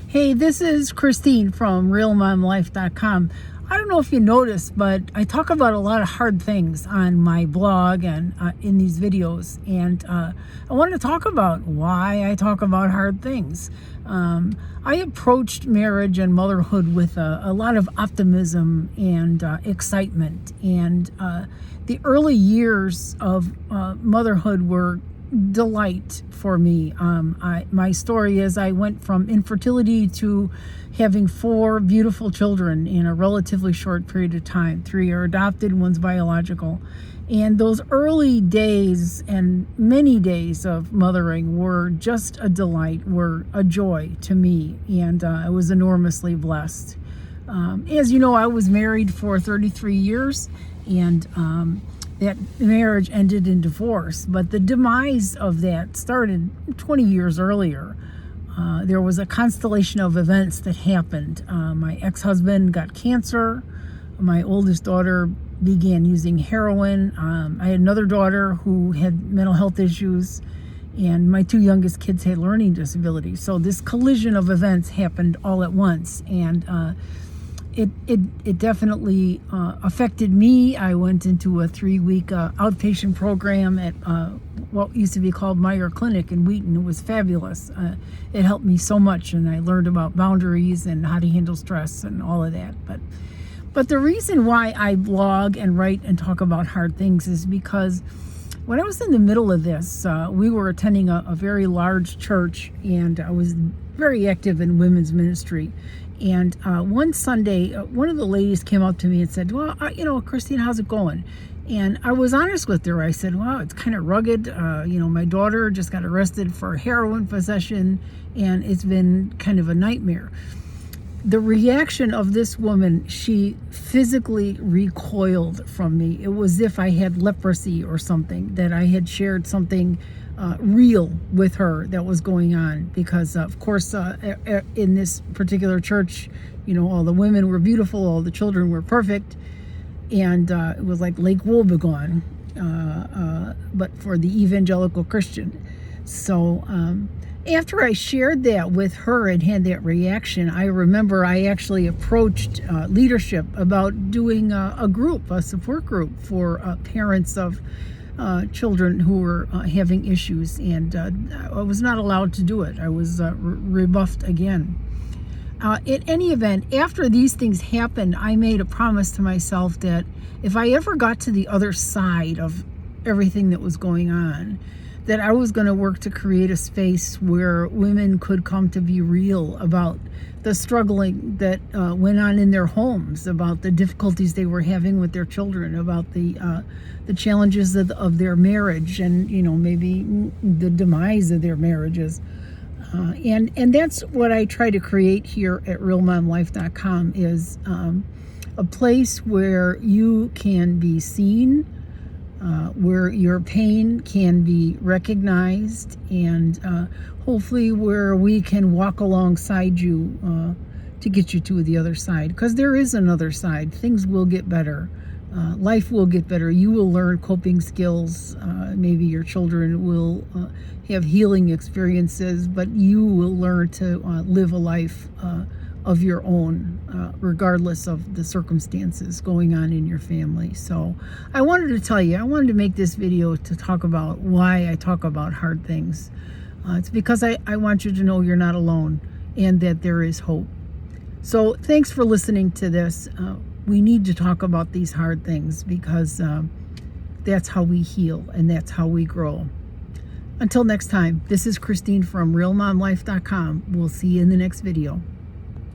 Hey, this is Christine from RealMomLife.com. I don't know if you noticed, but I talk about a lot of hard things on my blog and in these videos. And I want to talk about why I talk about hard things. I approached marriage and motherhood with a lot of optimism and excitement. And the early years of motherhood were delight for me. My story is I went from infertility to having 4 beautiful children in a relatively short period of time. 3 are adopted, 1's biological. And those early days and many days of mothering were just a delight, were a joy to me. And I was enormously blessed. As you know, I was married for 33 years and that marriage ended in divorce, but the demise of that started 20 years earlier. There was a constellation of events that happened. My ex-husband got cancer. My oldest daughter began using heroin. I had another daughter who had mental health issues, and my 2 youngest kids had learning disabilities. So this collision of events happened all at once, and it definitely affected me. I went into a 3-week outpatient program at what used to be called Meyer Clinic in Wheaton. It was fabulous. It helped me so much, and I learned about boundaries and how to handle stress and all of that. But the reason why I blog and write and talk about hard things is because when I was in the middle of this, we were attending a very large church, and I was very active in women's ministry. And one Sunday, one of the ladies came up to me and said, well, Christine, how's it going? And I was honest with her. I said, well, it's kind of rugged. My daughter just got arrested for heroin possession, and it's been kind of a nightmare. The reaction of this woman, she physically recoiled from me. It was as if I had leprosy or something, that I had shared something real with her that was going on, because of course in this particular church, all the women were beautiful, all the children were perfect, and it was like Lake Wobegon, but for the evangelical Christian. So after I shared that with her and had that reaction, I remember I actually approached leadership about doing a support group for parents of children who were having issues, and I was not allowed to do it. I was rebuffed again. In any event, after these things happened, I made a promise to myself that if I ever got to the other side of everything that was going on, that I was going to work to create a space where women could come to be real about the struggling that went on in their homes, about the difficulties they were having with their children, about the challenges of their marriage, and maybe the demise of their marriages. And that's what I try to create here at RealMomLife.com, is a place where you can be seen, where your pain can be recognized, and hopefully where we can walk alongside you to get you to the other side, because there is another side. Things will get better. Life will get better. You will learn coping skills. Maybe your children will have healing experiences, but you will learn to live a life of your own, regardless of the circumstances going on in your family. So I wanted to tell you, I wanted to make this video to talk about why I talk about hard things. It's because I want you to know you're not alone, and that there is hope. So thanks for listening to this. We need to talk about these hard things, because that's how we heal and that's how we grow. Until next time, this is Christine from RealMomLife.com. We'll see you in the next video.